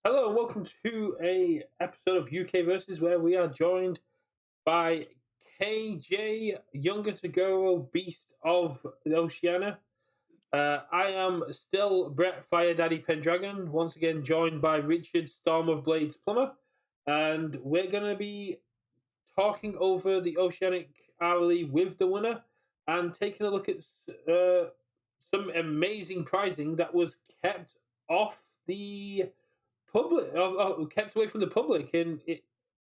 Hello and welcome to a episode of UKVersus where we are joined by KJ, younger to go beast of the Oceania. I am still Brett Fire Daddy Pendragon, once again joined by Richard Storm of Blades Plumber, and we're going to be talking over the Oceanic Hourly with the winner and taking a look at some amazing prizing that was kept off the public, kept away from the public, and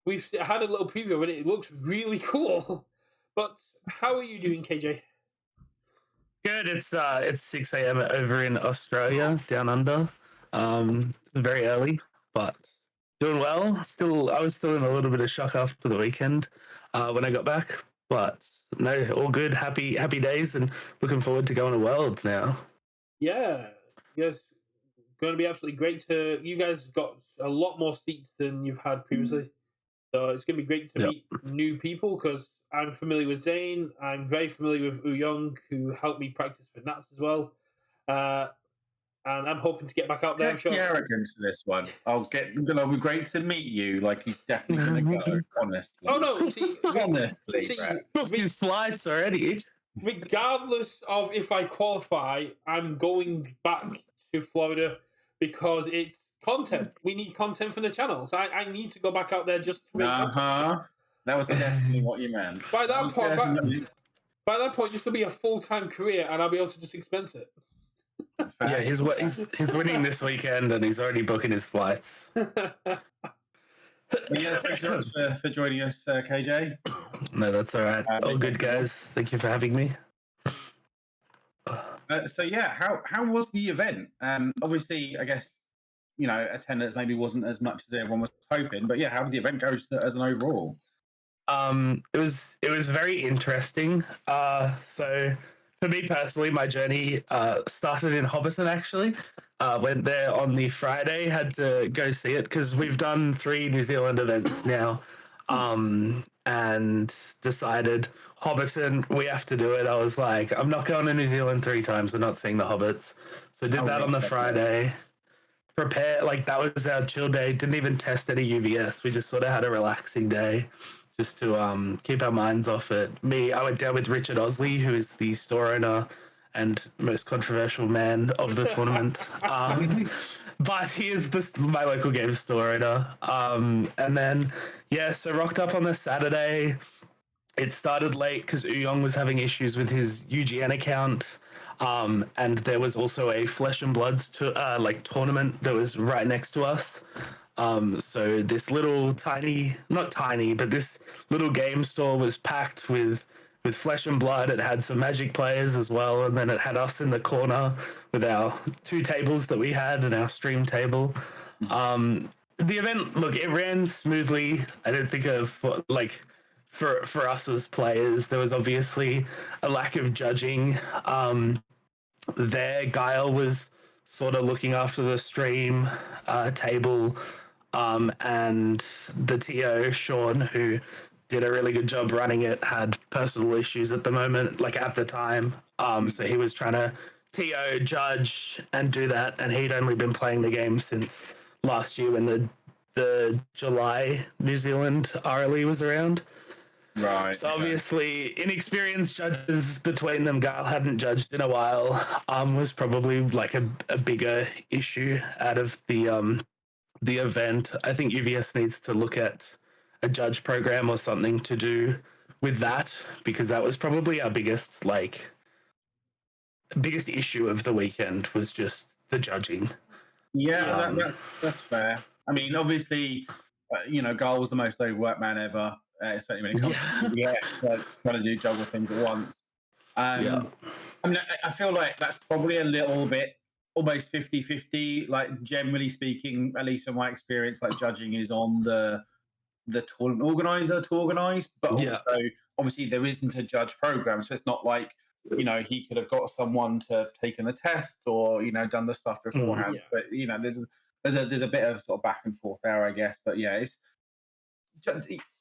we've had a little preview and it looks really cool. But how are you doing, KJ? Good. It's 6 a.m. over in Australia, down under. Very early, but doing well. I was still in a little bit of shock after the weekend when I got back, but no, all good. Happy days, and looking forward to going to Worlds now. Yeah, yes, going to be absolutely great. You guys got a lot more seats than you've had previously, so it's going to be great to Yep. meet new people because I'm familiar with Zane. I'm very familiar with Young, who helped me practice for Nats as well. And I'm hoping to get back out there. I'm Check sure. the arrogance to this one. It'll be great to meet you. Like he's definitely going to go. Honestly. Oh no! See, honestly, Brett. Booked his flights already. regardless of if I qualify, I'm going back to Florida because it's content. We need content for the channel, so I need to go back out there just to make content. That was definitely what you meant. By that point, this will be a full-time career, and I'll be able to just expense it. Yeah, he's winning this weekend, and he's already booking his flights. Yeah, thanks so much for joining us, KJ. No, that's all right. All good, guys. Thank you for having me. So yeah, how was the event? Obviously, I guess attendance maybe wasn't as much as everyone was hoping, but yeah, how did the event go as an overall? It was very interesting. So for me personally, my journey started in Hobbiton. Actually, went there on the Friday. Had to go see it because we've done 3 New Zealand events now, and decided Hobbiton, we have to do it. I was like, I'm not going to New Zealand 3 times and not seeing the Hobbits. So did that on the Friday. That was our chill day. Didn't even test any UVS. We just sort of had a relaxing day, just to keep our minds off it. I went down with Richard Osley, who is the store owner and most controversial man of the tournament. But he is my local game store owner. And then, so rocked up on the Saturday. It started late because Uyong was having issues with his UGN account. And there was also a Flesh and Bloods tournament that was right next to us. So this little not tiny, but this little game store was packed with Flesh and Blood. It had some Magic players as well, and then it had us in the corner with our 2 tables that we had and our stream table. The event, look, it ran smoothly. I don't think for us as players, there was obviously a lack of judging. Guile was sort of looking after the stream table, and the TO, Sean, who did a really good job running it, had personal issues at the moment, at the time. So he was trying to TO, judge, and do that, and he'd only been playing the game since last year when the July New Zealand RLE was around. Right. So obviously, inexperienced judges between them, Guile hadn't judged in a while, was probably a bigger issue out of the event. I think UVS needs to look at a judge program or something to do with that, because that was probably our biggest issue of the weekend, was just the judging. Yeah, that's fair. I mean, obviously, Guile was the most overworked man ever. Certainly when it comes to trying to juggle things at once. I mean, I feel like that's probably a little bit almost 50-50. Generally speaking, at least in my experience, judging is on the tournament organizer to organize, but also obviously there isn't a judge program, so it's not like he could have got someone to taken a test or done the stuff beforehand. But there's a bit of sort of back and forth there, I guess. But yeah, it's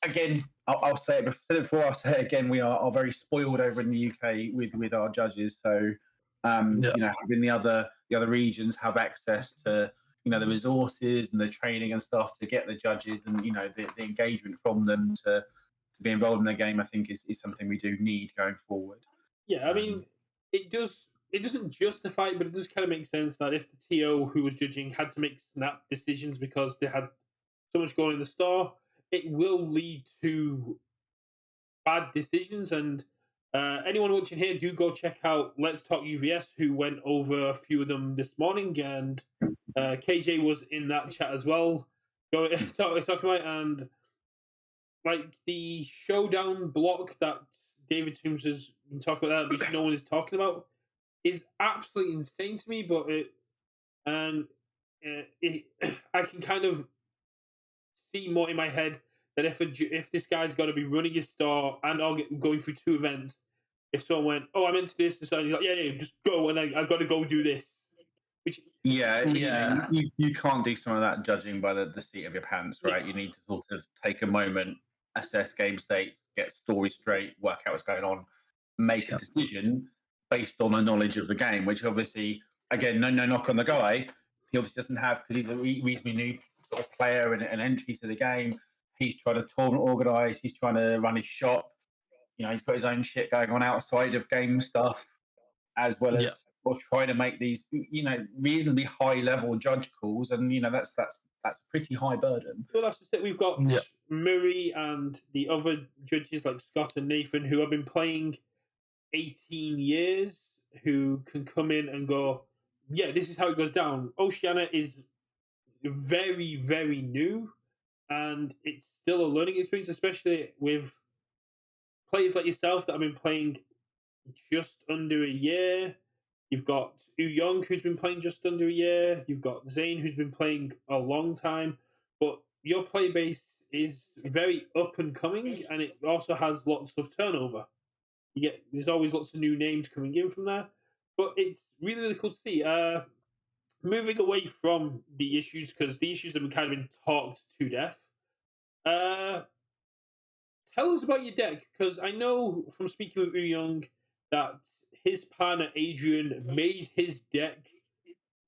again, I'll say it before, I'll say it again. We are very spoiled over in the UK with our judges. So having the other regions have access to the resources and the training and stuff to get the judges and the engagement from them to be involved in the game, I think is something we do need going forward. Yeah, I mean, it does. It doesn't justify it, but it does kind of make sense that if the TO who was judging had to make snap decisions because they had so much going in the store, it will lead to bad decisions. And anyone watching here, do go check out Let's Talk UVS, who went over a few of them this morning, and KJ was in that chat as well. Go talking about, and like the showdown block that David Toombs has been talking about, which no one is talking about, is absolutely insane to me. But I can kind of see more in my head that if this guy's got to be running his store and going through two events, if someone went, "Oh, I'm into this," and so he's like, "Yeah, just go," and I've got to go do this. Which you can't do some of that judging by the seat of your pants, right? Yeah. You need to sort of take a moment, assess game states, get story straight, work out what's going on, make a decision based on a knowledge of the game. Which obviously, again, no knock on the guy, he obviously doesn't have, because he's a reasonably new sort of player and an entry to the game. He's trying to tournament organise. He's trying to run his shop. He's got his own shit going on outside of game stuff, as well as trying to make these, reasonably high level judge calls, and that's a pretty high burden. Well, that's just it. We've got Murray and the other judges like Scott and Nathan, who have been playing 18 years, who can come in and go, "Yeah, this is how it goes down." Oceania is very, very new, and it's still a learning experience, especially with players like yourself that have been playing just under a year. You've got Young, who's been playing just under a year. You've got Zane, who's been playing a long time. But your play base is very up and coming, and it also has lots of turnover. There's always lots of new names coming in from there. But it's really, really cool to see. Moving away from the issues, because the issues have kind of been talked to death. Tell us about your deck, because I know from speaking with Young that his partner Adrian made his deck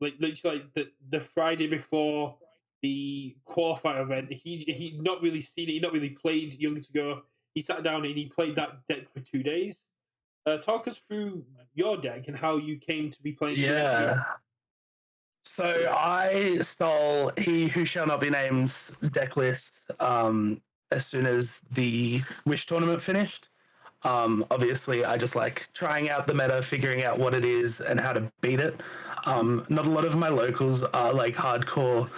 like the Friday before the qualifier event. He'd not really seen it. He'd not really played Young to Go. He sat down and he played that deck for 2 days. Talk us through your deck and how you came to be playing. Yeah. So I stole He Who Shall Not Be Named's deck list as soon as the Wish tournament finished. Obviously, I just like trying out the meta, figuring out what it is and how to beat it. Not a lot of my locals are like hardcore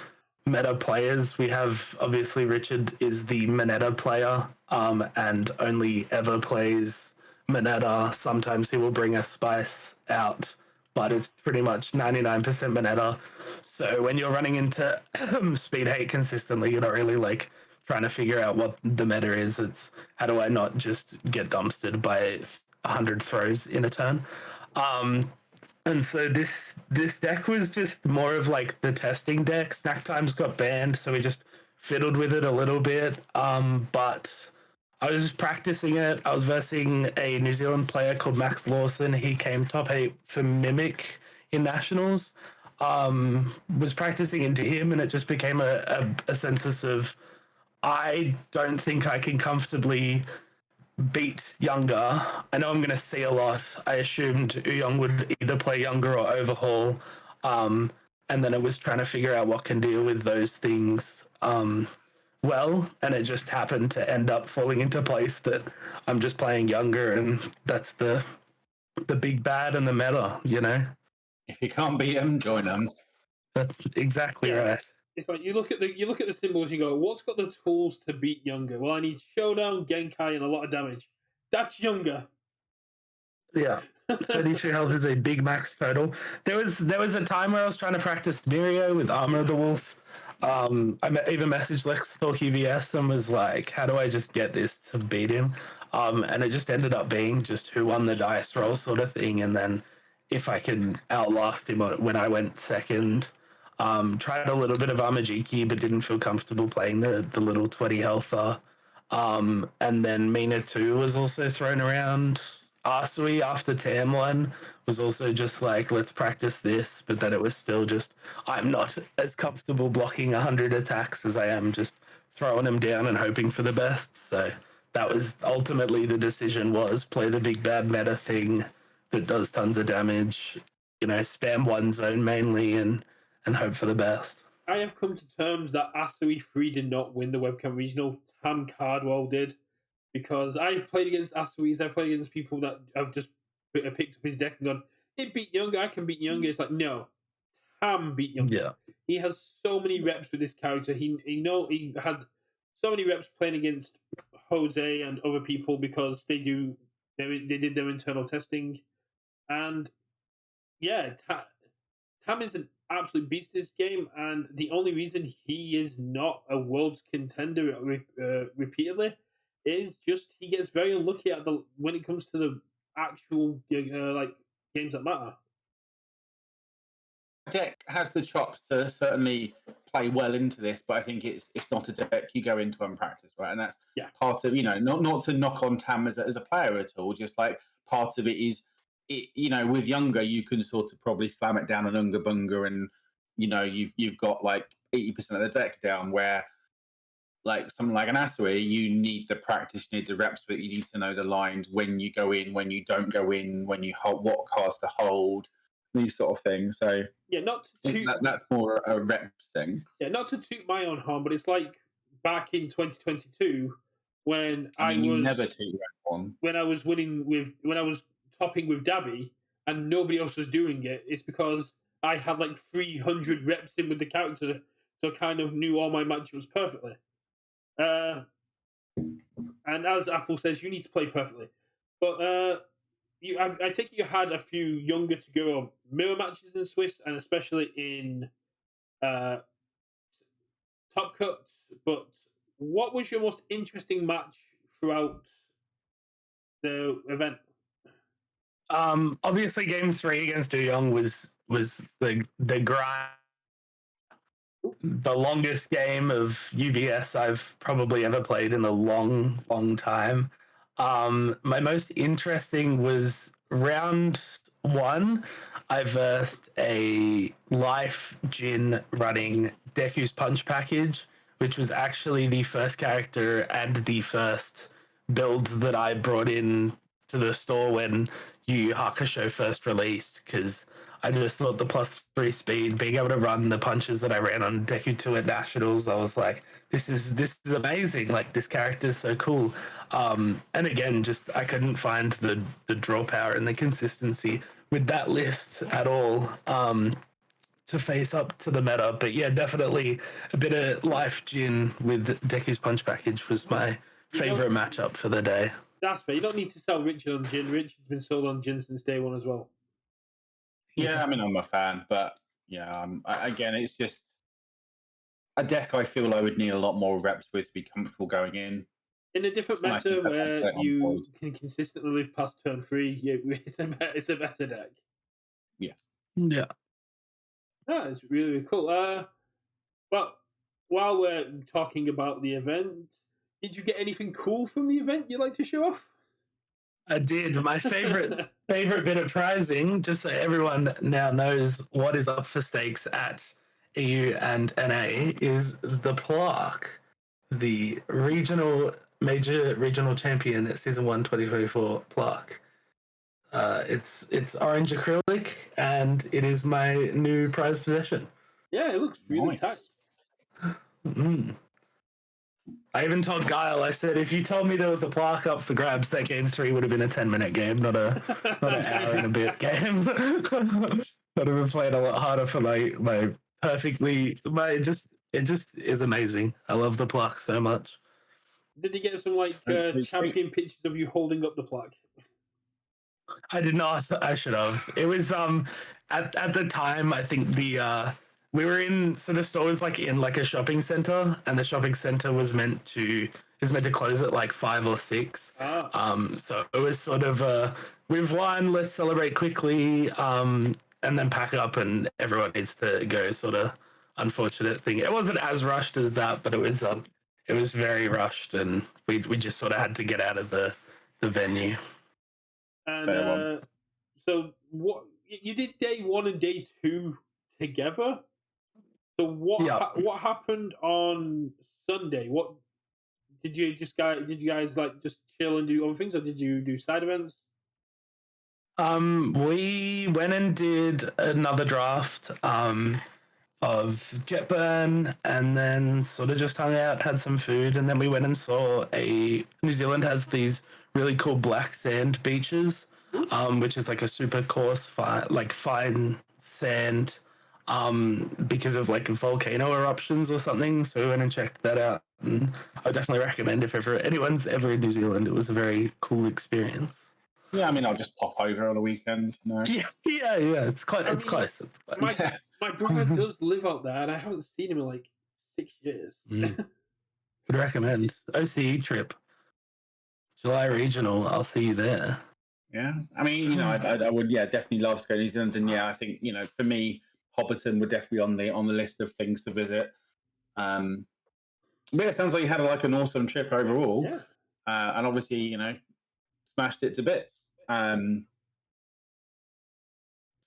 meta players. We have, obviously, Richard is the Moneta player and only ever plays Moneta. Sometimes he will bring a Spice out, but it's pretty much 99% Moneta. So when you're running into Speed Hate consistently, you're not really like trying to figure out what the meta is. It's how do I not just get dumpstered by 100 throws in a turn. And so this deck was just more of like the testing deck. Snack Times got banned, so we just fiddled with it a little bit. But I was just practicing it. I was versing a New Zealand player called Max Lawson. He came top 8 for Mimic in Nationals. Was practicing into him, and it just became a census of, I don't think I can comfortably beat Younger. I know I'm going to see a lot. I assumed Young would either play Younger or Overhaul. And then it was trying to figure out what can deal with those things well. And it just happened to end up falling into place that I'm just playing Younger, and that's the big bad and the meta, If you can't beat them, join them. That's exactly right. It's like you look at the symbols, you go, what's got the tools to beat Younger? Well, I need Showdown, Genkai, and a lot of damage. That's Younger. Yeah. 32 health is a big max total. There was a time where I was trying to practice Mirio with Armor of the Wolf. I even messaged Let's Talk UVS and was like, how do I just get this to beat him? And it just ended up being just who won the dice roll sort of thing. And then if I could outlast him when I went second. Tried a little bit of Amajiki, but didn't feel comfortable playing the little 20 healther. And then Mina 2 was also thrown around. Arsui after TM1 was also just like, let's practice this, but then it was still just, I'm not as comfortable blocking 100 attacks as I am just throwing them down and hoping for the best. So that was ultimately the decision, was play the big bad meta thing that does tons of damage, spam one zone mainly and hope for the best. I have come to terms that Asui 3 did not win the webcam regional. Tam Cardwell did. Because I've played against Asuis, I've played against people that have just picked up his deck and gone, it beat Younger, I can beat Younger. It's like, no, Tam beat Younger. Yeah. He has so many reps with this character. He had so many reps playing against Jose and other people because they did their internal testing. And yeah, Tam is an absolute beast this game, and the only reason he is not a world contender repeatedly is just he gets very unlucky when it comes to the actual games that matter. Deck has the chops to certainly play well into this, but I think it's not a deck you go into unpracticed, right? And that's part of not to knock on Tam as a player at all. Just like part of it is, with Younger you can sort of probably slam it down an Unga Bunga, and you've got like 80% of the deck down. Where like something like an Asui, you need the practice, you need the reps, but you need to know the lines, when you go in, when you don't go in, when you hold, what cards to hold, these sort of things. So not to toot, that's more a reps thing. Yeah, not to toot my own horn, but it's like back in 2022 when I was never toot your own. When I was topping with Dabby and nobody else was doing it. It's because I had like 300 reps in with the character, so I kind of knew all my matchups perfectly. And as Apple says, you need to play perfectly. But I take it you had a few Younger to go mirror matches in Swiss, and especially in Top Cuts. But what was your most interesting match throughout the event? Obviously, Game 3 against Du Young was the grind. The longest game of UVS I've probably ever played in a long, long time. My most interesting was round 1. I versed a Life Jin running Deku's Punch package, which was actually the first character and the first build that I brought in to the store when Yu Yu Hakusho first released, because I just thought the +3 speed, being able to run the punches that I ran on Deku 2 at Nationals, I was like, this is amazing. Like, this character is so cool. And again, just I couldn't find the draw power and the consistency with that list at all to face up to the meta. But yeah, definitely a bit of Life Jin with Deku's Punch package was my favorite matchup for the day. That's fair. You don't need to sell Richard on Jin. Richard's been sold on Jin since day one as well. Yeah, I mean, I'm a fan, but again, it's just a deck I feel I would need a lot more reps with to be comfortable going in. In a different meta where you can consistently live past turn 3, it's a better deck. Yeah. Yeah. That is really, really cool. But while we're talking about the event, did you get anything cool from the event you'd like to show off? I did. My favorite bit of prizing, just so everyone now knows what is up for stakes at EU and NA, is the plaque, the major regional champion at Season 1 2024 plaque. It's orange acrylic, and it is my new prize possession. Yeah, it looks really tight. I even told Guile, I said, if you told me there was a plaque up for grabs, that Game 3 would have been a 10-minute game, not an hour and a bit game. I'd have played a lot harder for it just is amazing. I love the plaque so much. Did you get some champion pictures of you holding up the plaque? I did not. I should have. It was at the time, I think we were in, so the store was in a shopping center, and the shopping center was meant to close at 5 or 6. So it was sort of we've won, let's celebrate quickly, and then pack up, and everyone needs to go sort of unfortunate thing. It wasn't as rushed as that, but it was very rushed, and we just sort of had to get out of the venue. And so what you did day 1 and day 2 together. So what happened on Sunday? What did you guys like just chill and do other things, or did you do side events? We went and did another draft of Jetburn, and then sort of just hung out, had some food, and then we went and saw New Zealand has these really cool black sand beaches, which is like a super coarse, fine sand, because of like volcano eruptions or something. So we went and checked that out, and I would definitely recommend if anyone's ever in New Zealand. It was a very cool experience. Yeah, I mean, I'll just pop over on a weekend. No. Yeah. It's close. It's close. My brother does live out there, and I haven't seen him in like 6 years. Would recommend OCE trip, July regional. I'll see you there. Yeah, I mean, I would, definitely love to go to New Zealand, and I think for me, Hobbiton would definitely be on the list of things to visit. But it sounds like you had like an awesome trip overall, and obviously smashed it to bits.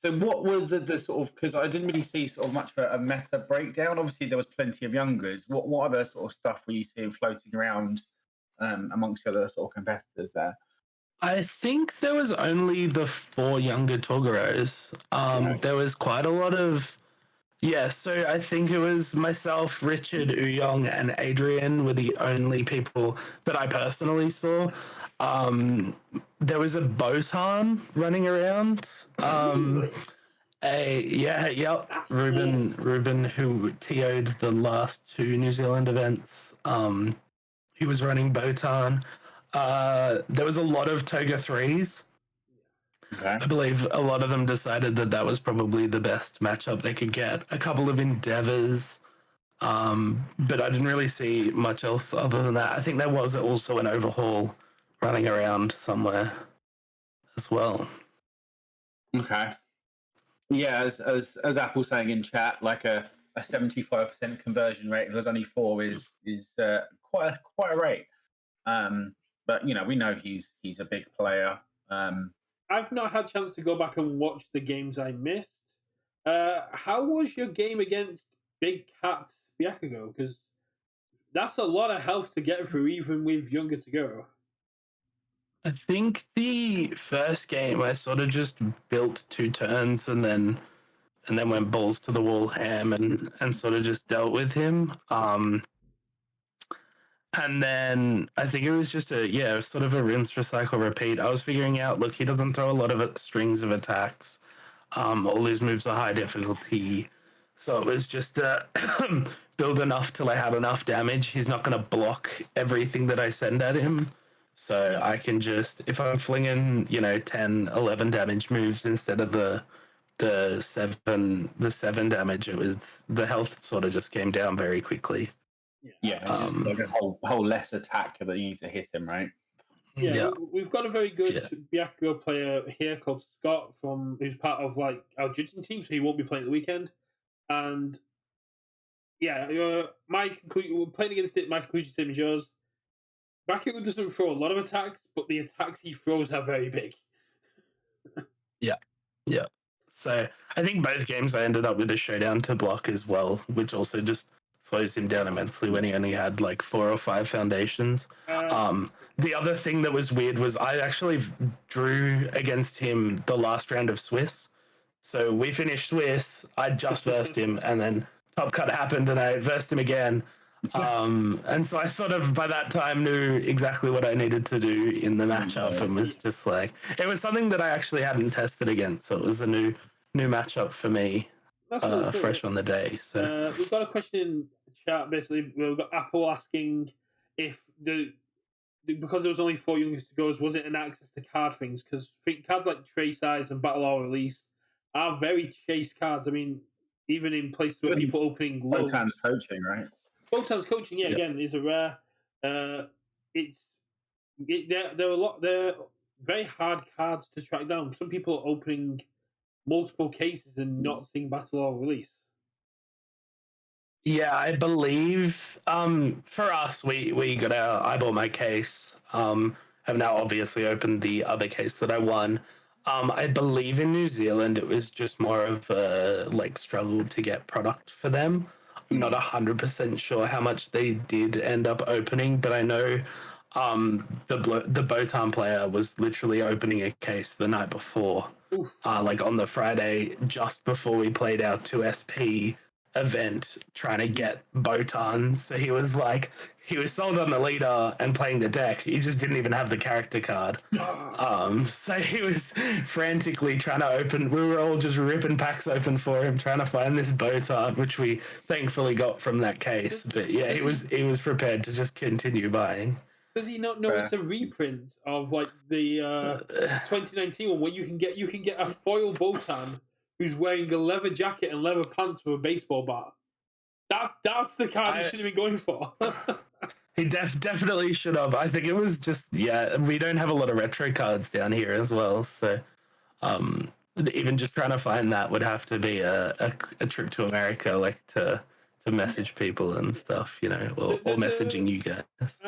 So what was the sort of, because I didn't really see sort of much of a meta breakdown. Obviously, there was plenty of youngers. What other sort of stuff were you seeing floating around amongst the other sort of competitors there? I think there was only the 4 younger Togaros. There was quite a lot of, so I think it was myself, Richard, Uyong, and Adrian were the only people that I personally saw. There was a Botan running around. Ruben, who TO'd the last 2 New Zealand events. He was running Botan. There was a lot of Toga 3s. Okay. I believe a lot of them decided that was probably the best matchup they could get. A couple of Endeavors, but I didn't really see much else other than that. I think there was also an Overhaul running around somewhere as well. Okay. Yeah, as Apple's saying in chat, like a 75% conversion rate if there's only 4 is quite a rate. But we know he's a big player. I've not had a chance to go back and watch the games I missed. How was your game against Big Cat Biakago? Because that's a lot of health to get through, even with younger to go. I think the first game I sort of just built 2 turns and then went balls to the wall ham and sort of just dealt with him. And then I think it was just sort of a rinse, recycle, repeat. I was figuring out, look, he doesn't throw a lot of strings of attacks. All his moves are high difficulty. So it was just build enough till I had enough damage. He's not going to block everything that I send at him. So I can just, if I'm flinging, 10, 11 damage moves instead of the 7 damage, it was the health sort of just came down very quickly. Yeah, it's just like a whole less attack that you need to hit him, right? Yeah. We've got a very good Biakago player here called Scott who's part of like our judging team, so he won't be playing the weekend. And my conclusion, playing against it, my conclusion same as yours. Biakago doesn't throw a lot of attacks, but the attacks he throws are very big. Yeah. So I think both games I ended up with a showdown to block as well, which also just slows him down immensely when he only had like 4 or 5 foundations. The other thing that was weird was I actually drew against him the last round of Swiss. So we finished Swiss, I just versed him, and then top cut happened and I versed him again. And so I sort of by that time knew exactly what I needed to do in the matchup and was just like, it was something that I actually hadn't tested against. So it was a new matchup for me, really fresh on the day. So we've got a question in chat. Basically, we've got Apple asking if because there was only 4 youngest to go, was it an access to card things? Because cards like Trace Eyes and Battle Hour Release are very chase cards. I mean, even in places where people opening low. Botan's coaching, right? Botan's coaching, again, is a rare. They're very hard cards to track down. Some people are opening multiple cases and not seeing Battle or Release. Yeah, I believe for us, we got I bought my case, and have now obviously opened the other case that I won. I believe in New Zealand it was just more of a like struggle to get product for them. I'm not 100% sure how much they did end up opening, but I know the Botan player was literally opening a case the night before, like on the Friday just before we played our 2SP event, trying to get Botan. So he was sold on the leader and playing the deck. He just didn't even have the character card. So he was frantically trying to open. We were all just ripping packs open for him, trying to find this Botan, which we thankfully got from that case. But yeah, he was prepared to just continue buying. Does he not know it's a reprint of like the 2019 one where you can get a foil Botan who's wearing a leather jacket and leather pants with a baseball bat? That's the card he should have been going for. He definitely should have. I think it was just we don't have a lot of retro cards down here as well, so even just trying to find that would have to be a trip to America, like to message people and stuff, you know, or messaging you guys.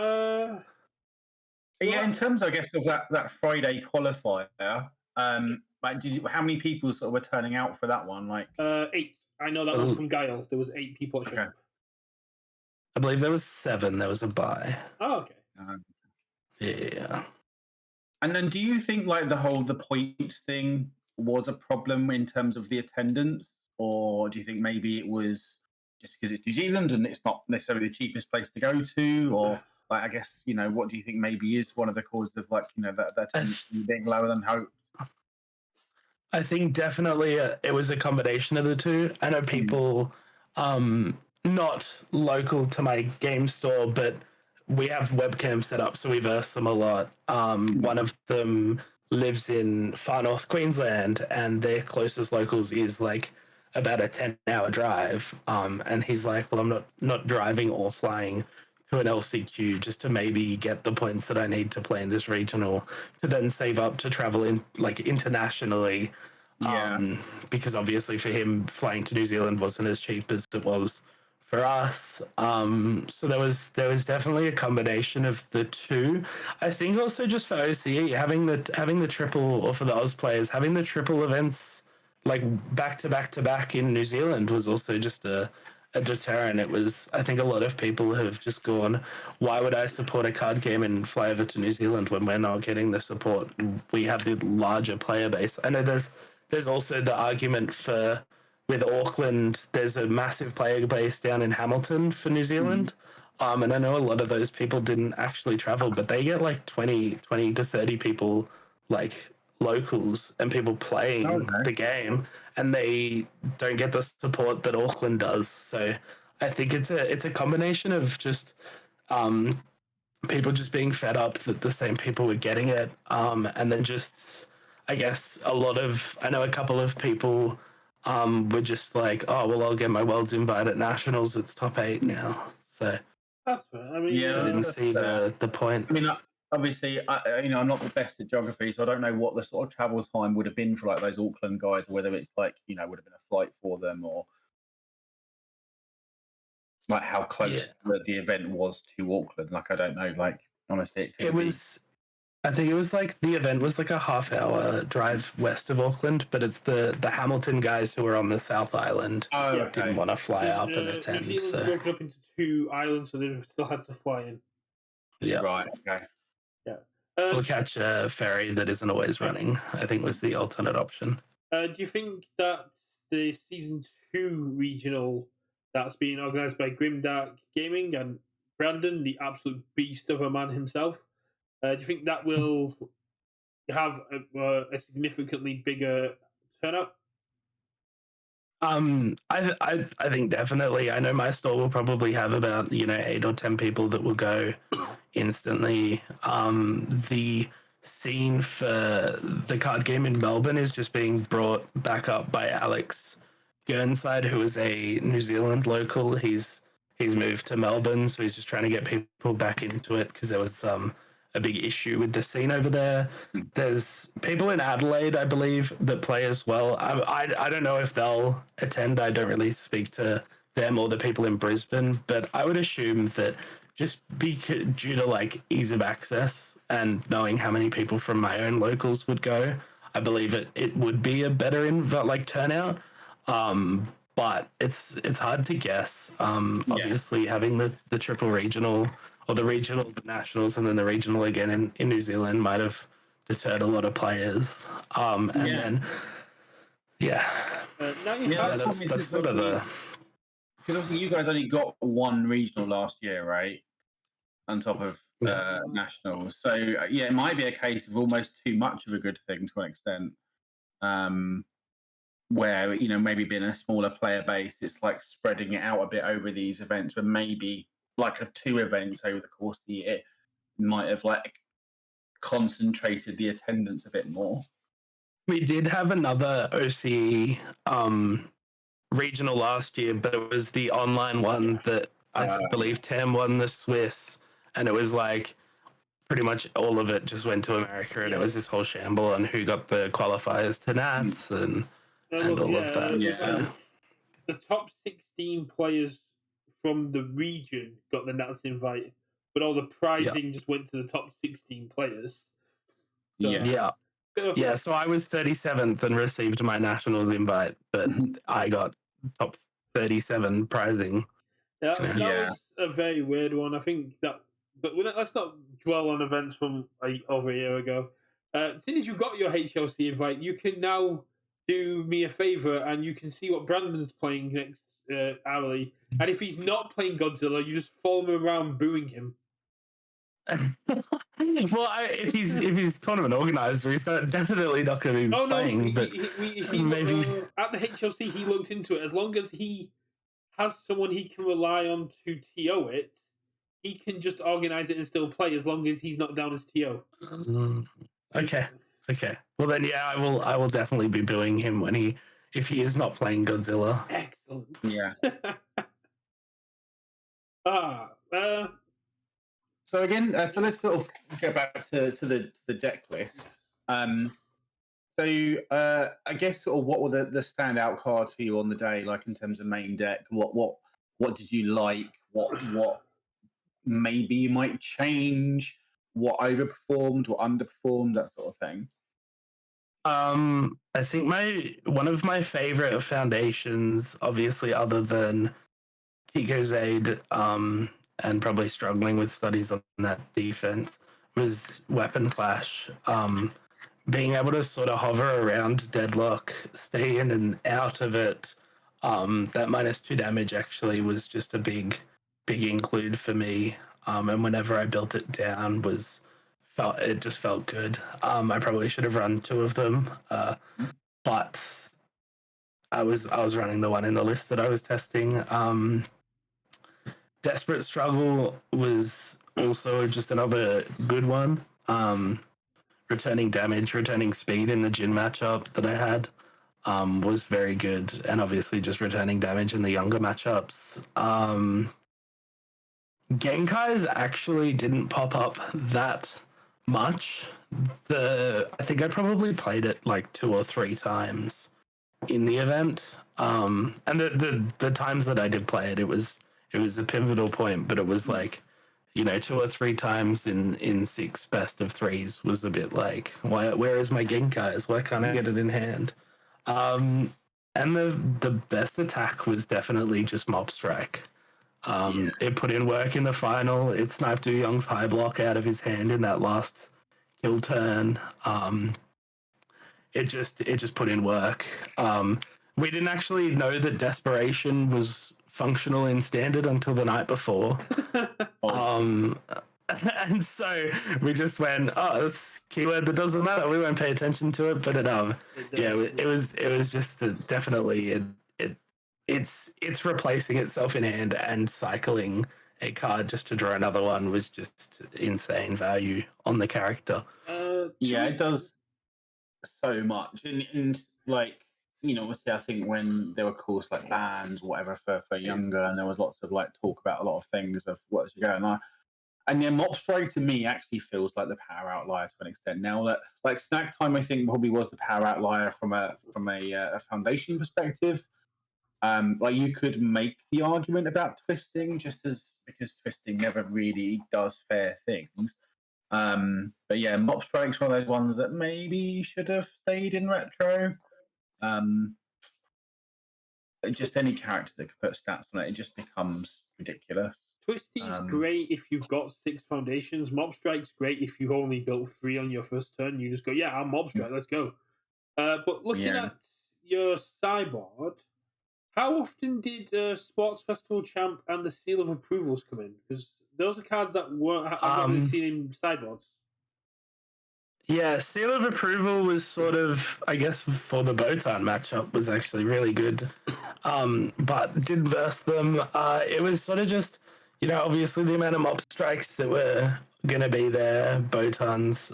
Yeah, in terms, I guess, of that Friday qualifier, like, how many people sort of were turning out for that one? Like 8. I know that one from Guile. There was 8 people. Okay. I believe there was 7. There was a buy. Oh, okay. Yeah. And then, do you think like the points thing was a problem in terms of the attendance, or do you think maybe it was just because it's New Zealand and it's not necessarily the cheapest place to go to, or like, I guess, you know, what do you think maybe is one of the causes of like, you know, that attendance being lower than hoped? I think definitely it was a combination of the two. I know people not local to my game store, but we have webcam set up, so we verse them a lot. One of them lives in far north Queensland, and their closest locals is like about a 10-hour drive. And he's like, well, I'm not driving or flying to an LCQ just to maybe get the points that I need to play in this regional to then save up to travel in like internationally. Because obviously for him flying to New Zealand wasn't as cheap as it was for us. So there was definitely a combination of the two. I think also just for OCE having the triple, or for the Oz players having the triple events like back to back in New Zealand was also just a deterrent. It was, I think a lot of people have just gone, why would I support a card game and fly over to New Zealand when we're not getting the support? We have the larger player base. I know there's also the argument for, with Auckland, there's a massive player base down in Hamilton for New Zealand. And I know a lot of those people didn't actually travel, but they get like 20 to 30 people, like locals and people playing the game, and they don't get the support that Auckland does. So I think it's a combination of just people just being fed up that the same people were getting it, and then just, I guess, I know a couple of people were just like, oh, well, I'll get my Worlds invite at Nationals. It's top 8 now. So that's fair. I mean, I didn't see the point. I mean, obviously, I'm not the best at geography, so I don't know what the sort of travel time would have been for like those Auckland guys, or whether it's like, you know, would have been a flight for them, or like how close the event was to Auckland. Like, I don't know. Like, honestly, I think it was like the event was like a half-hour drive west of Auckland, but it's the Hamilton guys who were on the South Island didn't want to fly up and attend. New Zealand's broken up into 2 islands, so they still had to fly in. Yeah. Right. Okay. Yeah. Or catch a ferry that isn't always running, I think was the alternate option. Do you think that the Season 2 regional that's being organised by Grimdark Gaming and Brandon, the absolute beast of a man himself, do you think that will have a significantly bigger turnout? I think definitely. I know my store will probably have about 8 or 10 people that will go instantly. The scene for the card game in Melbourne is just being brought back up by Alex Gernside, who is a New Zealand local. He's moved to Melbourne, so he's just trying to get people back into it because there was a big issue with the scene over there. There's people in Adelaide, I believe, that play as well. I don't know if they'll attend. I don't really speak to them or the people in Brisbane, but I would assume that just due to like ease of access and knowing how many people from my own locals would go, I believe it would be a better turnout. But it's hard to guess. Obviously, having the triple regional or the regional, the nationals, and then the regional again in New Zealand might have deterred a lot of players. Then that's sort of the. Because obviously you guys only got one regional last year, right? On top of nationals, so it might be a case of almost too much of a good thing to an extent. Where maybe being a smaller player base, it's like spreading it out a bit over these events, where maybe like a 2 events over the course of the year might have like concentrated the attendance a bit more. We did have another OCE regional last year, but it was the online one that I believe Tam won the Swiss, and it was like pretty much all of it just went to America, and it was this whole shamble on who got the qualifiers to Nats and all of that. So. The top 16 players from the region got the Nats invite, but all the prizing just went to the top 16 players. So, so I was 37th and received my national invite, but I got top 37 prizing. That was a very weird one. I think that, but let's not dwell on events from over a year ago. As soon as you got your HLC invite, you can now do me a favor and you can see what Brandon's playing next hourly. And if he's not playing Godzilla, you just follow him around booing him. Well, if he's tournament organizer, he's definitely not going to be playing. But maybe at the HLC, he looked into it. As long as he has someone he can rely on to TO it, he can just organize it and still play as long as he's not down as TO. Okay. Well then, I will definitely be booing him if he is not playing Godzilla. Excellent. Yeah. So again, so let's sort of go back to the deck list. So I guess sort of what were the standout cards for you on the day, like in terms of main deck? What did you like? What maybe you might change? What overperformed? What underperformed? That sort of thing. I think one of my favorite foundations, obviously other than Kiko's Aid, and probably struggling with studies on that defense, was Weapon Clash. Being able to sort of hover around Deadlock, stay in and out of it. That -2 damage actually was just a big include for me. And whenever I built it down, it just felt good. I probably should have run 2 of them, but I was running the one in the list that I was testing. Desperate Struggle was also just another good one. Returning damage, returning speed in the Jin matchup that I had was very good, and obviously just returning damage in the younger matchups. Genkai's actually didn't pop up that much. I think I probably played it like 2 or 3 times in the event, and the times that I did play it, it was a pivotal point, but it was like 2 or 3 times in 6 best of 3s was a bit like, where is my Genkai's? Why can't I get it in hand? And the best attack was definitely just Mob Strike. It put in work in the final. It sniped Du Young's high block out of his hand in that last kill turn. It just put in work. We didn't actually know that Desperation was functional in Standard until the night before. And so we just went, this keyword that doesn't matter. We won't pay attention to it, but it was just definitely it's replacing itself in hand, and cycling a card just to draw another one was just insane value on the character. It does so much, and like obviously I think when there were course like bans or whatever for younger, and there was lots of like talk about a lot of things of what's going on. And Mob Strike to me actually feels like the power outlier to an extent. Now that like Snack Time, I think probably was the power outlier from a foundation perspective. Like you could make the argument about twisting, because twisting never really does fair things. But yeah, Mop Strike's one of those ones that maybe should have stayed in retro. Just any character that could put stats on it, it just becomes ridiculous. Twisty's great if you've got 6 foundations. Mob Strike's great if you only built 3 on your first turn. You just go, yeah, I'm Mob Strike, let's go. But looking at your sideboard, how often did Sports Festival Champ and the Seal of Approvals come in? Because those are cards that I've not really seen in sideboards. Yeah, Seal of Approval was sort of, I guess, for the Botan matchup was actually really good. But did verse them. It was sort of just, obviously the amount of Mop Strikes that were going to be there, Botan's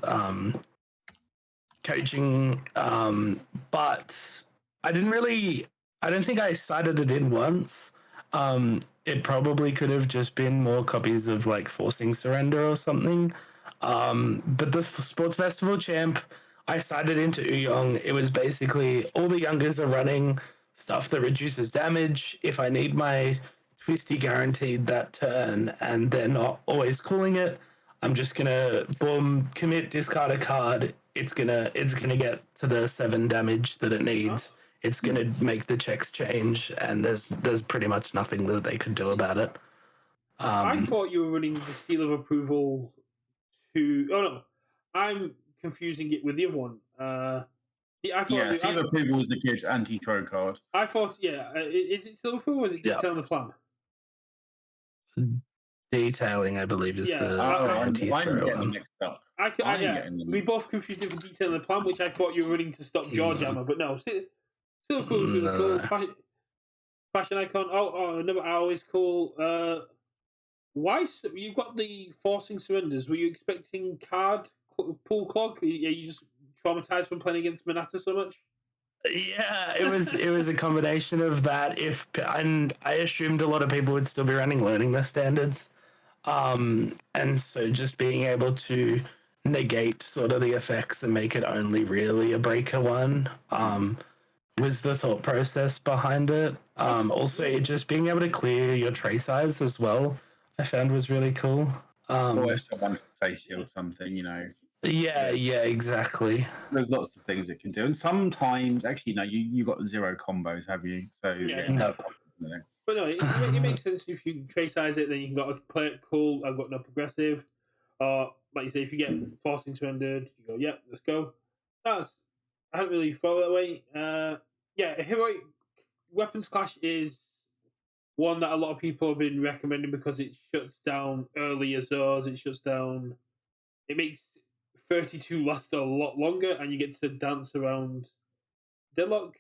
coaching. But I don't think I cited it in once. It probably could have just been more copies of like Forcing Surrender or something. But the Sports Festival Champ, I cited into Uyong. It was basically all the youngers are running stuff that reduces damage. If I need my Twisty guaranteed that turn and they're not always calling it, I'm just gonna boom, commit, discard a card. It's gonna get to the 7 damage that it needs. It's gonna make the checks change, and there's pretty much nothing that they could do about it. I thought you were running the Seal of Approval to. Oh no, I'm confusing it with the other one. Seal of Approval was the good anti-throw card. I thought, is it Seal of Approval or is it Detailing the Plan? Detailing, I believe, is the anti-throw one. Mixed up. We both confused it for Detailing the Plan, which I thought you were running to stop Jawjammer, but no, Seal of Approval is really cool. Fashion Icon, another hour is cool. Why you've got the Forcing Surrenders? Were you expecting card pool clog? Are you just traumatized from playing against Manata so much? Yeah, it was a combination of that. And I assumed a lot of people would still be running Learning the Standards, and so just being able to negate sort of the effects and make it only really a breaker one was the thought process behind it. Also, just being able to clear your tray size as well, I found was really cool. Or if someone face shield something, Yeah, exactly. There's lots of things it can do, and sometimes, actually, no, you got 0 combos, have you? So no. But no, it makes sense if you tray size it, then you can go play it cool. I've got no progressive, or like you say, if you get Forcing Surrendered, you go, yep, let's go. I hadn't really thought that way. Heroic Weapons Clash is one that a lot of people have been recommending because it shuts down early Azors. It makes 32 last a lot longer, and you get to dance around Dillock.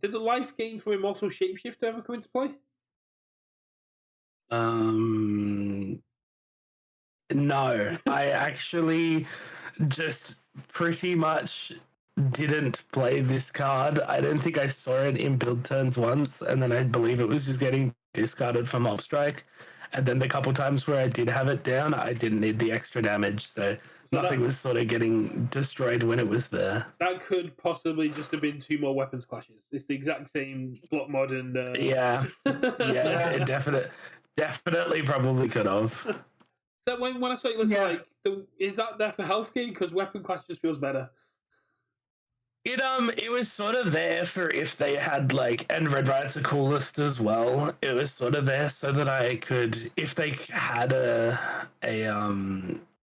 Did the life gain from Immortal Shapeshifter ever come into play? No, I actually just pretty much didn't play this card. I don't think I saw it in build turns once, and then I believe it was just getting discarded for Mob Strike. And then the couple times where I did have it down, I didn't need the extra damage, so nothing was sort of getting destroyed when it was there. That could possibly just have been 2 more weapons clashes. It's the exact same block mod and... It definitely probably could have. So when I saw it, is that there for health gain? Because weapon clash just feels better. It was sort of there for if they had and Red Riot's the coolest as well. It was sort of there so that I could, if they had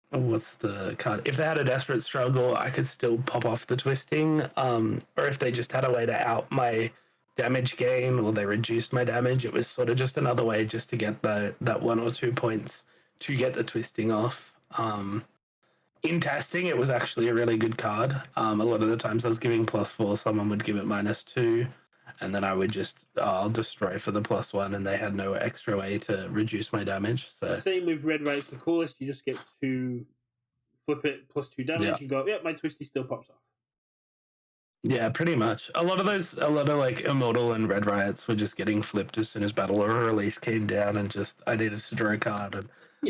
what's the card? If they had a Desperate Struggle, I could still pop off the twisting. Or if they just had a way to out my damage gain, or they reduced my damage, it was sort of just another way just to get that 1 or 2 points to get the twisting off. In testing, it was actually a really good card. A lot of the times I was giving +4, someone would give it -2, and then I would just, I'll destroy for the +1, and they had no extra way to reduce my damage. So same with Red Right's the coolest. You just get to flip it +2 damage and go, my twisty still pops off. Yeah, pretty much. A lot of Immortal and Red Riots were just getting flipped as soon as Battle or Release came down, and just I needed to draw a card, and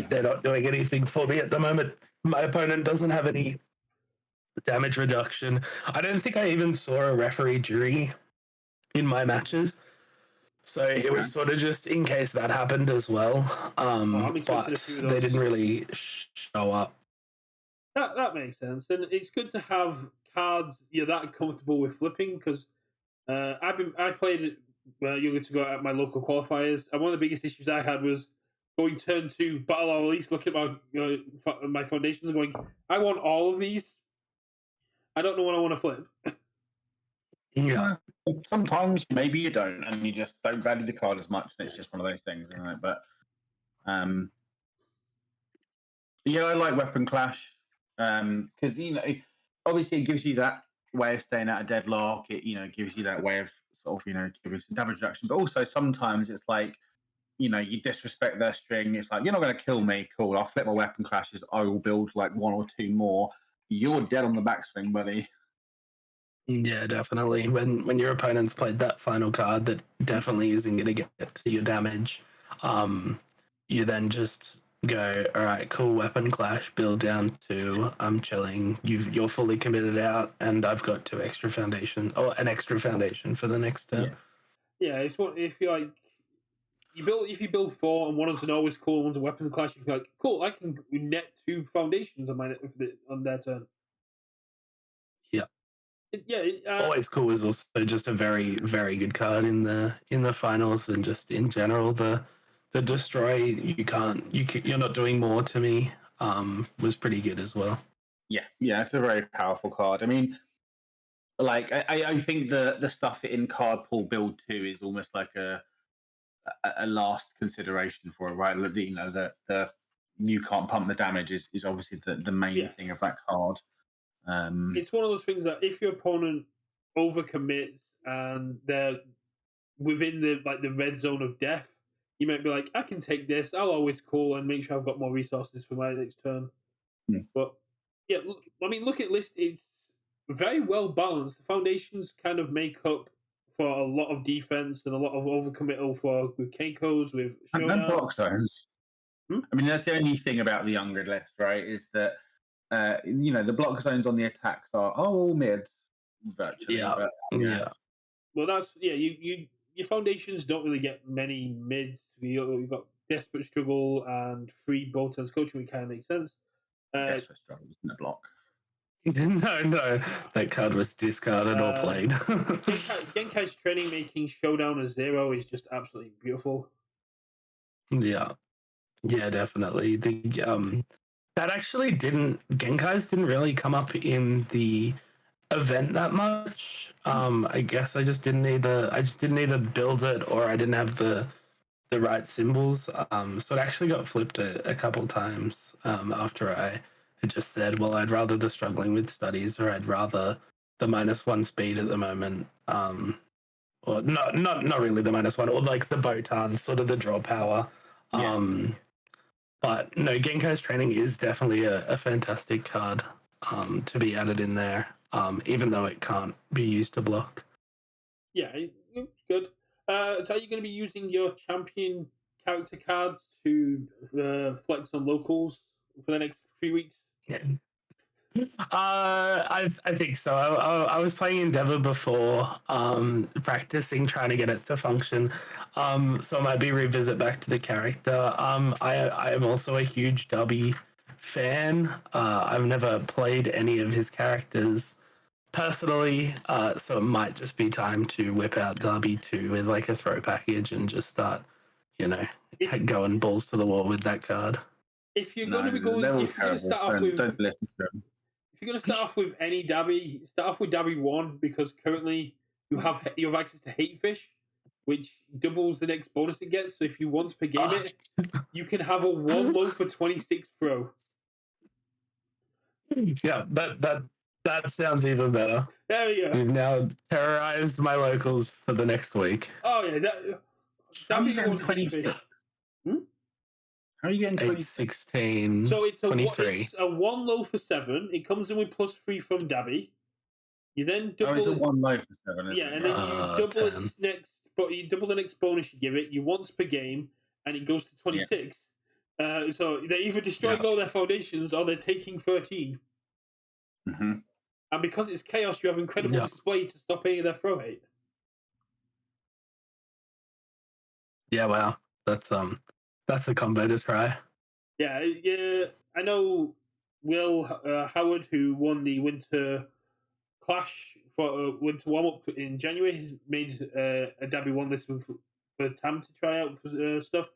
they're not doing anything for me at the moment. My opponent doesn't have any damage reduction. I don't think I even saw a referee jury in my matches. So it was sort of just in case that happened as well. But they didn't really show up. That makes sense, and it's good to have cards you're that comfortable with flipping because I played Younger to Go at my local qualifiers, and one of the biggest issues I had was going turn 2 battle or at least look at my my foundations and going, I want all of these. I don't know what I want to flip. Yeah. Sometimes maybe you don't, and you just don't value the card as much, and it's just one of those things, isn't it? But yeah, I like Weapon Clash because obviously it gives you that way of staying out of deadlock. It gives you that way of sort of giving some damage reduction, but also sometimes it's like you disrespect their string. It's like you're not going to kill me. Cool, I'll flip my Weapon Clashes. I will build like 1 or 2 more. You're dead on the backswing, buddy. Yeah, definitely. When your opponent's played that final card that definitely isn't going to get to your damage, you then just go, all right, cool, Weapon Clash, build down 2. I'm chilling. You're fully committed out, and I've got 2 extra foundations, or an extra foundation for the next turn. Yeah, it's what if you like. If you build 4 and one of them's always cool, one's a Weapon Clash, you can be like, cool, I can net 2 foundations on their turn. Yeah. Always Cool is also just a very, very good card in the finals, and just in general the destroy you're not doing more to me was pretty good as well. Yeah, it's a very powerful card. I mean, like I think the stuff in card pool build 2 is almost like a last consideration for it, right? The you can't pump the damage is obviously the main thing of that card. It's one of those things that if your opponent overcommits and they're within the red zone of death, you might be like, I can take this. I'll always call and make sure I've got more resources for my next turn. But yeah, look at list. It's very well balanced. The foundations kind of make up for a lot of defense and a lot of overcommittal with Keikos, with Showdown. And block zones. I mean, that's the only thing about the younger list, right? Is that the block zones on the attacks are all mid virtually. Yeah. But, Well, that's your foundations don't really get many mids. You've got Desperate Struggle and Free Bolton's Coaching, which kind of makes sense. Desperate Struggle isn't a block. No, that card was discarded or played. Genkai's training making Showdown a 0 is just absolutely beautiful. Yeah, definitely. That actually Genkai's didn't really come up in the event that much. I guess I just didn't either build it or I didn't have the right symbols. So it actually got flipped a couple times after I had just said, well, I'd rather the struggling with studies, or I'd rather the -1 speed at the moment. Or not really the -1, or like the Botan, sort of the draw power. But no, Genkai's training is definitely a fantastic card to be added in there, even though it can't be used to block. Yeah, it's good. So are you going to be using your champion character cards to flex on locals for the next few weeks? Yeah. I think so. I was playing Endeavor before, practicing trying to get it to function. So I might be revisit back to the character. I am also a huge Dubby fan. I've never played any of his characters personally, so it might just be time to whip out Dubby 2 with like a throw package and just start, going balls to the wall with that card. If you're going to be going, if you're going to start off with, don't listen to him. If you're going to start off with any Dabby, start off with Dabby 1 because currently you have access to Hate Fish, which doubles the next bonus it gets. So if you once per game it, you can have a 1 low for 26 throw. Yeah, that sounds even better. There we go. You've now terrorized my locals for the next week. Oh yeah, Dabby 1 Hate Fish. How are you getting 8-16? So it's 23. It's a 1 low for 7. It comes in with +3 from Dabby. You then double. It's a 1 low for 7. Yeah, and then you double its next, but you double the next bonus you give it. You once per game, and it goes to 26. Yeah. So they either destroying all their foundations or they're taking 13. Mm-hmm. And because it's chaos, you have incredible display to stop any of their throw hate. Yeah, wow. That's a combo to try. Yeah, I know Will Howard, who won the Winter Clash for Winter Warm Up in January, has made a debut one this one for Tam to try out for stuff,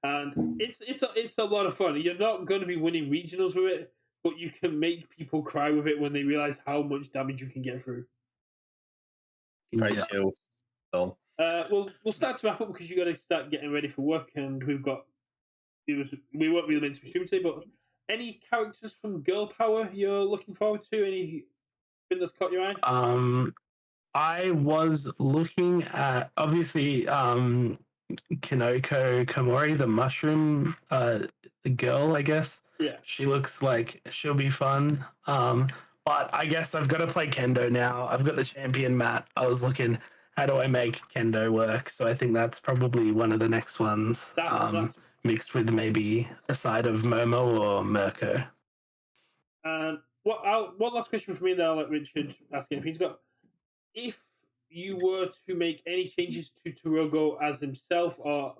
and it's a lot of fun. You're not going to be winning regionals with it, but you can make people cry with it when they realize how much damage you can get through. Very Yeah. chilled. So, We'll start to wrap up because you got to start getting ready for work, and we weren't really meant to be streaming today. But any characters from Girl Power you're looking forward to? Anything that's caught your eye? I was looking at obviously Kinoko Komori, the mushroom girl, I guess. Yeah. She looks like she'll be fun. But I guess I've got to play Kendo now. I've got the champion mat. I was looking, how do I make Kendo work? So I think that's probably one of the next ones. That's Mixed with maybe a side of Momo or Mirko. And one last question for me, then I'll let Richard ask it. If you were to make any changes to Torogo as himself or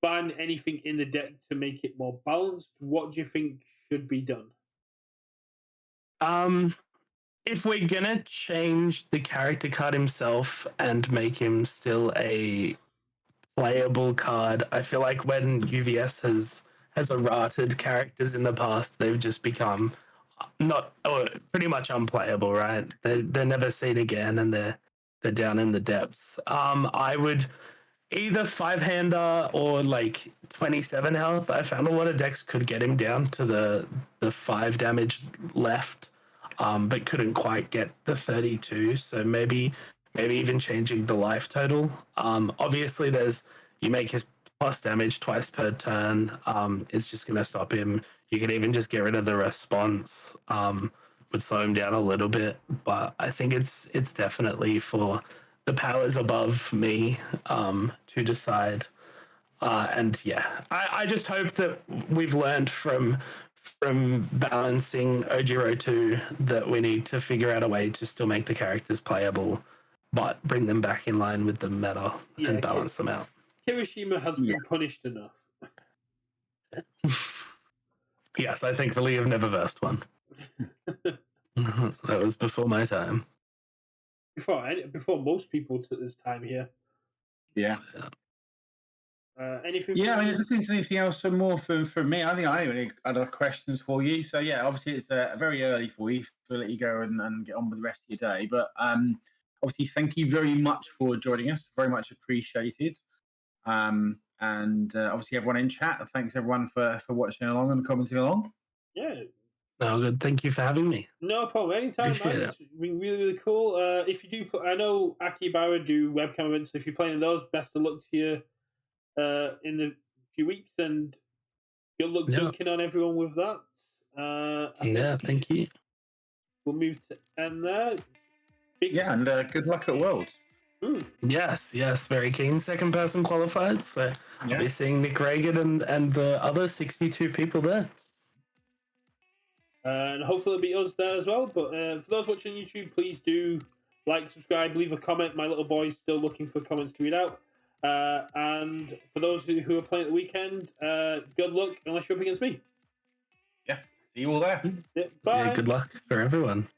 ban anything in the deck to make it more balanced, what do you think should be done? If we're gonna change the character card himself and make him still a playable card, I feel like when UVS has errated characters in the past, they've just become not pretty much unplayable, right? They're never seen again, and they're down in the depths. I would either 5-hander or like 27 health. I found a lot of decks could get him down to the 5 damage left, but couldn't quite get the 32. So maybe even changing the life total. Obviously, you make his plus damage twice per turn. It's just going to stop him. You could even just get rid of the response. Would slow him down a little bit, but I think it's definitely for the powers above me to decide. And yeah, I just hope that we've learned from balancing Ojiro 2 that we need to figure out a way to still make the characters playable, but bring them back in line with the meta and balance them out. Kirishima has been punished enough. Yes, I thankfully have never versed one. That was before my time. Before most people took this time here. Yeah. Anything? Yeah, I mean, just into anything else, some more from me. I think I have any other questions for you. So yeah, obviously it's very early for you, so we'll let you go and get on with the rest of your day. But obviously, thank you very much for joining us. Very much appreciated. And obviously, everyone in chat, thanks everyone for watching along and commenting along. Yeah. No, good. Thank you for having me. No problem. Anytime, man. It's been really, really cool. If you do, I know Akibara do webcam events. So if you're playing those, best of luck to you in the few weeks, and good luck dunking on everyone with that. Thank you. We'll move to end there. And good luck at Worlds. Yes, very keen. Second person qualified, so I'll be seeing Nick Reagan and the other 62 people there. And hopefully it'll be us there as well. But for those watching YouTube, please do like, subscribe, leave a comment. My little boy's still looking for comments to read out. And for those who are playing at the weekend, good luck unless you're up against me. Yeah, see you all there. Yeah, bye. Yeah, good luck for everyone.